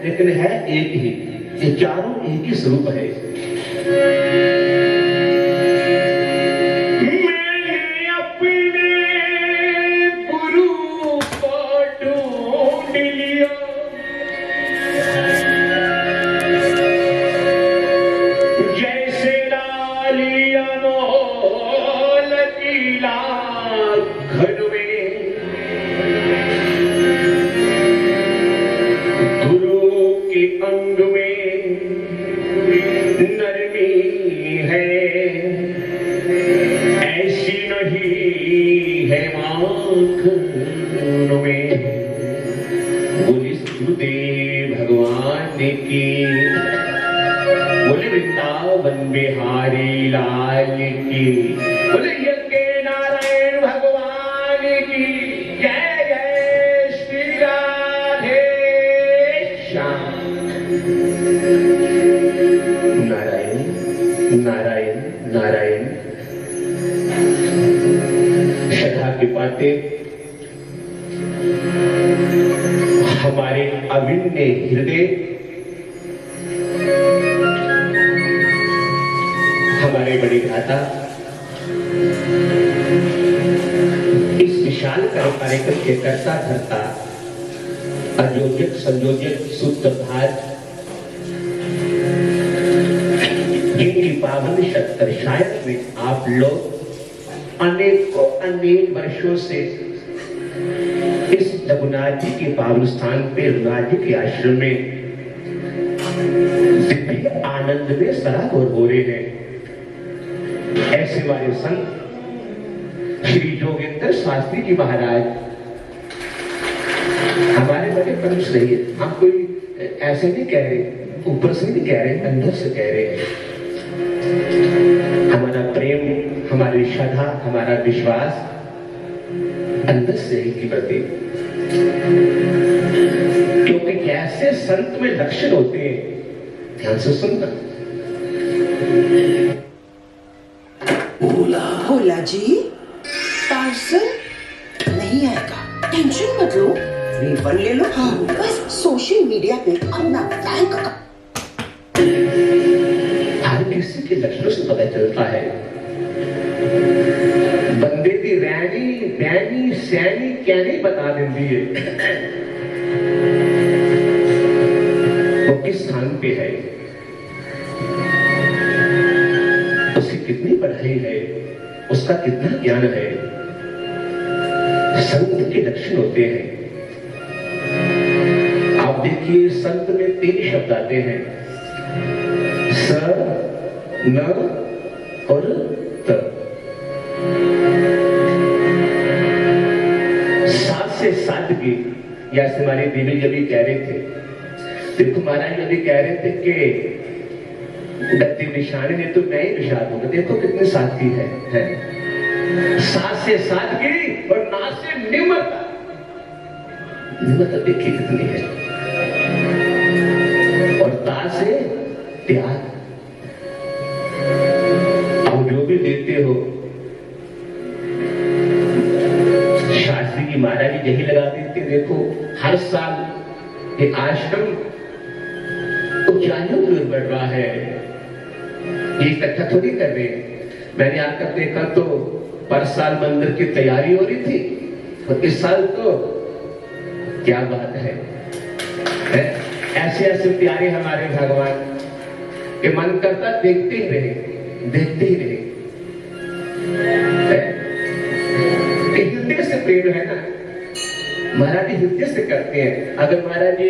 लेकिन है एक ही, ये चारों एक ही स्वरूप है। जैसे माखन में बोली सुदेव भगवान की, बोले वृंदावन बिहारी लाल की, बोले यज्ञ नारायण भगवान की जय जय श्री राधे श्याम। नारायण नारायण नारायण। श्रद्धा की बातें हमारे अविन्य हृदय, हमारे बड़े भ्राता इस विशाल कार्यक्रम के कर्ता धर्ता आयोजक संयोजक सूत्रधार, जिनकी पावन शक्कर शायद में आप लोग अनेक वर्षों से इस रघुनाथ जी के पावन स्थान पे रघुनाथ जी के आश्रम में दिव्य आनंद में सराबोर हो रहे हैं। ऐसे वाले संत श्री जोगेंद्र शास्त्री जी महाराज हमारे बड़े मनुष्य नहीं है। हम कोई ऐसे नहीं कह रहे, ऊपर से नहीं कह रहे, अंदर से कह रहे हैं। हमारा प्रेम, हमारी श्रद्धा, हमारा विश्वास अंदर से ही की प्रति, क्योंकि कैसे संत में लक्षण होते हैं ध्यान से सुनना। भोला जी पार्सल नहीं आएगा, टेंशन मत लो, रिफंड ले लो। हाँ, बस सोशल मीडिया पे अपना बैंक हर किसी के लक्षणों से पता चलता है। बंदे की रैनी बैनी सैनी क्या नहीं बता देती है वो किस स्थान पे है, उसकी कितनी पढ़ाई है, उसका कितना ज्ञान है। संत के लक्षण होते हैं। आप देखिए संत में 3 शब्द आते हैं, स न और त। सात से सादगी, या हमारे देवी जी कह रहे थे, देखो महाराज अभी कह रहे थे कि गद्दी निशाने ने तो मैं ही निशान दूंगा। देखो कितनी सादगी है। सात से सादगी और ना से निम्रता। निम्रता देखिए कितनी है, और ता से त्याग। अब जो भी देते हो, शास्त्री जी महाराज यही लगा देते। देखो हर साल ये आश्रम ऊंचाइयों की ओर बढ़ रहा है, ये इकट्ठा थोड़ी कर रहे हैं। मैंने आकर देखा तो पर साल मंदिर की तैयारी हो रही थी, और इस साल तो क्या बात है। ऐसे ऐसे प्यारे हमारे भगवान के मन करता देखते ही रहे, देखते ही रहे। हृदय से प्रेम है ना, महाराज जी हृदय से करते हैं। अगर महाराज जी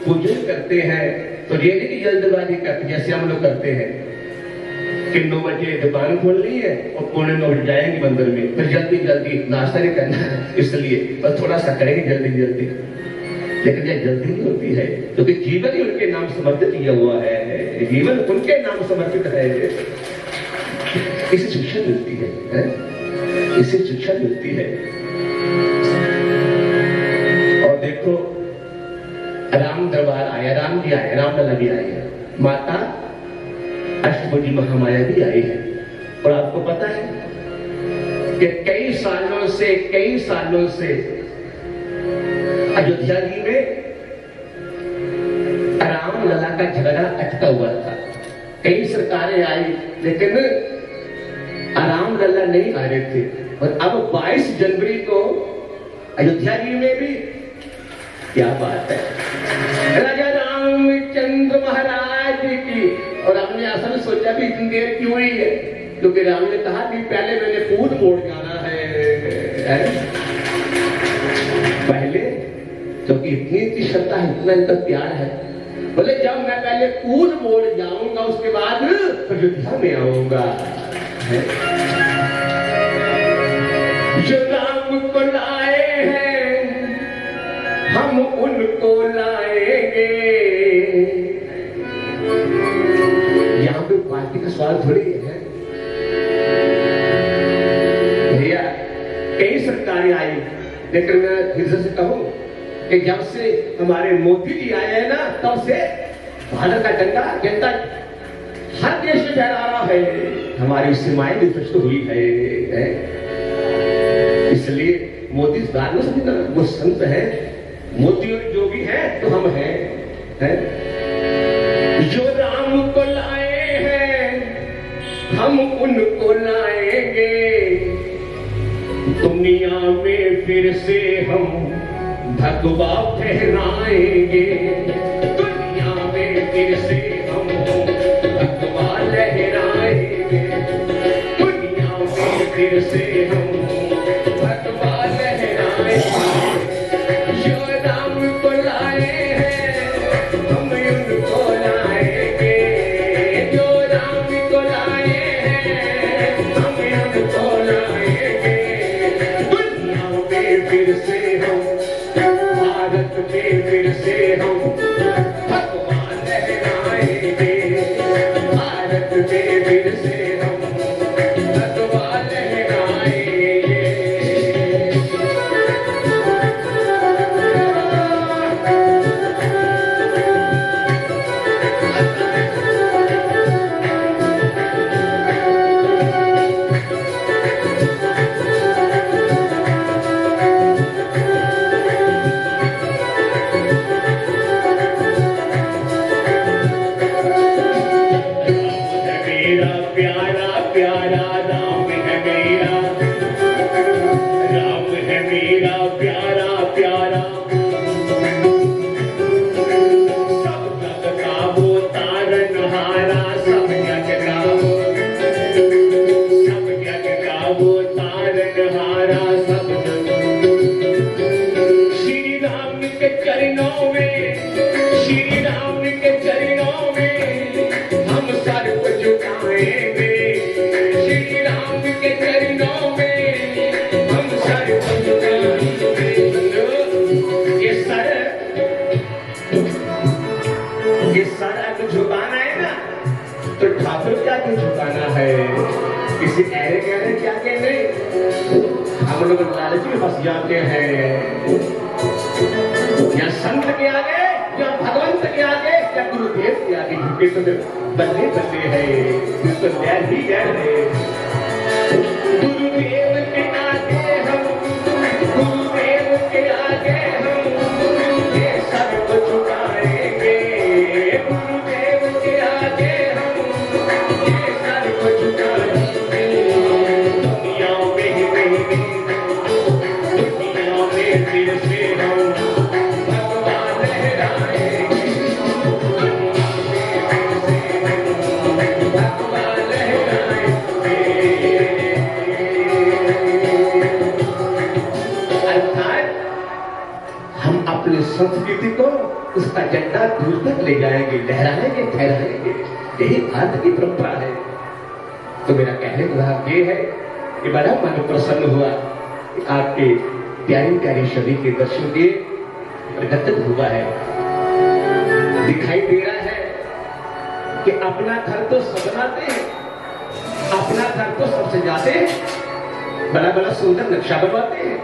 पूजन करते हैं तो ये नहीं कि जल्दबाजी करते, जैसे हम लोग करते हैं कि 9 बजे दुकान खोलनी है और 9:15 बजे जाएंगे मंदिर में, फिर जल्दी जल्दी नाश्ता नहीं करना है, इसलिए बस थोड़ा सा करेंगे जल्दी जल्दी। लेकिन यह जल्दी नहीं होती है, क्योंकि जीवन ही उनके नाम समर्पित किया हुआ है, जीवन उनके नाम समर्पित है। इसे शिक्षा मिलती है, इसे शिक्षा मिलती है। और देखो राम दरबार आया, राम जी आए, रामलला भी आए हैं, माता अष्टभुजी महामाया भी आई है। और आपको पता है कि कई सालों से अयोध्या जी में रामलला का झगड़ा अटका हुआ था। कई सरकारें आई, लेकिन रामलला नहीं आ रहे थे। और अब 22 जनवरी को अयोध्या जी में भी क्या बात है, राजा रामचंद्र महाराज की। और हमने असल सोचा भी इतनी देर क्यों हुई है, क्योंकि राम ने कहा कि पहले मैंने कूद मोड़ जाना है पहले, क्योंकि इतनी श्रद्धा है, इतना इनका प्यार है। बोले जब मैं पहले कूद मोड़ जाऊंगा उसके बाद अयोध्या में आऊंगा। जो राम को का सवाल थोड़ी है भैया। कई सरकारें आई, लेकिन मैं फिर से कहूं कि जब से हमारे मोदी जी आए हैं ना, तब से भारत का झंडा जनता हर देश में फहरा रहा है। हमारी सीमाएं भी स्पष्ट हुई है। इसलिए मोदी इस बात में समझना, वो संत है, मोदी और जो भी है तो हम हैं है? जो राम को लाए हैं हम उनको लाएंगे, दुनिया में फिर से हम भगवा फहराएंगे, दुनिया में फिर से हम भगवा लहराएंगे, दुनिया में फिर से हम भगवा लहराएंगे। जो राम को लाए हैं हम उनको लाएंगे, जो राम को लाए हैं हम उनको लाएंगे, दुनिया में फिर से हम, भारत में फिर से हम भगवान लहराएंगे, भारत में फिर से हम भगवान लहराएंगे। झुकाना है ना, तो ठाकुर क्या क्यों झुकाना है? किसी ऐरे गहरे क्या के नहीं, हम लोग लालच में फंस जाते हैं। या संत के आगे, या भगवंत के आगे, या गुरुदेव के आगे झुके तो बल्ले बल्ले है, तो लैर ही लैर है। गुरुदेव के आगे हम, गुरुदेव के आगे हम ये सब झुकाएंगे, गुरुदेव के आगे हम ये सब झुकाएंगे। दुनिया में फिर से हम भगवान लहराएंगे, भगवान लहराएंगे। अर्थात हम अपनी संस्कृति को, उसका झंडा दूर तक ले जाएंगे, लहराएंगे, फहराएंगे। यही भारत की परंपरा है। तो मेरा कहने का भाव ये है कि बड़ा मन प्रसन्न हुआ कि आपके प्यारी प्यारी छवि के दर्शन के प्रकट हुआ है। दिखाई दे रहा है कि अपना घर तो सब बनाते हैं, अपना घर तो सब सजाते हैं, बड़ा बड़ा सुंदर नक्शा बनवाते हैं,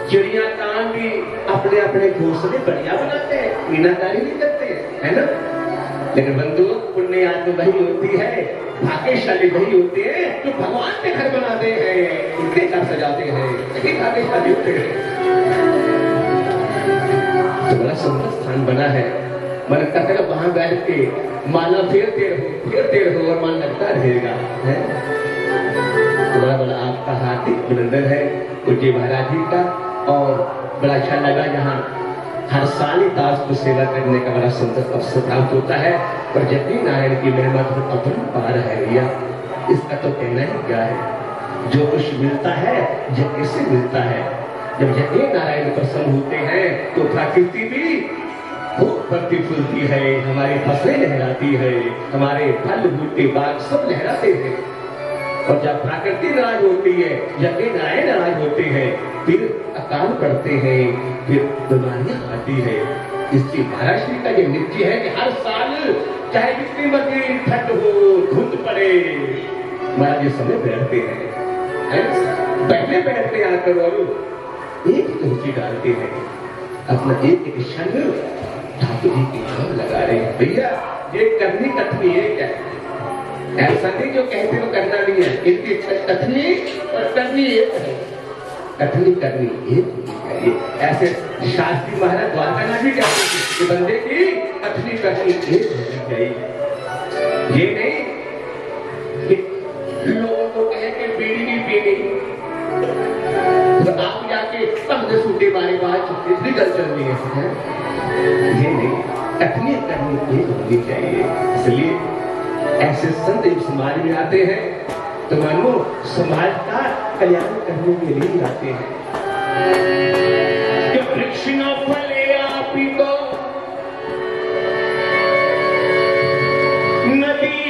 चिड़िया कान भी अपने अपने घोंसले बढ़िया बनाते हैं, मीनाकारी भी करते हैं, है ना? लेकिन बंधु, पुण्य आत्मा वही होती है, भाग्यशाली वही होते हैं जो भगवान के घर बनाते हैं, उनके घर सजाते हैं, यही भाग्यशाली होते हैं। तो बड़ा सुंदर स्थान बना है। मन करता है वहां बैठ के माला फेरते रहो और मन लगता रहेगा, है? तो बड़ा बड़ा आपका हार्दिक अभिनंदन है पूज्य महाराज जी का। और बड़ा अच्छा लगा यहाँ हर साल ही दास को सेवा करने का बड़ा सुंदर अवसर प्राप्त होता है। और जब भी नारायण की महिमा तो अपरंपार है भैया, इसका तो कहना ही क्या है। जो कुछ मिलता है यज्ञ से मिलता है। जब यज्ञ नारायण प्रसन्न होते हैं तो प्रकृति भी खूब फलती फूलती है, हमारी फसलें लहराती है, हमारे फल बूटे बाग सब लहराते हैं। और जब प्रकृति नाराज होती है, यज्ञ नारायण नाराज होते हैं, फिर अकाल पड़ते हैं, फिर बीमारियां आती है। इसलिए महाराज श्री का ये नित्य है कि हर साल चाहे जितनी मर्जी ठंड हो, धुंध पड़े, महाराज ये समय बैठते हैं, पहले बैठते आकर और एक तुलसी डालते हैं, अपना एक एक क्षण ठाकुर जी की नाम लगा रहे हैं। भैया ये करनी कथनी है क्या? ऐसा नहीं जो कहते वो करना नहीं है, इनकी कथनी और करनी एक है, कथनी करनी एक है। ऐसे शास्त्री महाराज द्वारकानाथ जी कहते थे कि बंदे की कथनी करनी एक होनी चाहिए। ये नहीं कि लोगों को कहे कि बीड़ी नहीं पीनी तो आप जाके पंद्रह सूटे बारे बात इतनी गल चल रही है। ये नहीं, कथनी करनी एक होनी चाहिए। इसलिए ऐसे संत जब समाज में आते हैं तो मानो समाज का कल्याण करने के लिए आते हैं। वृक्ष न फले आप ही को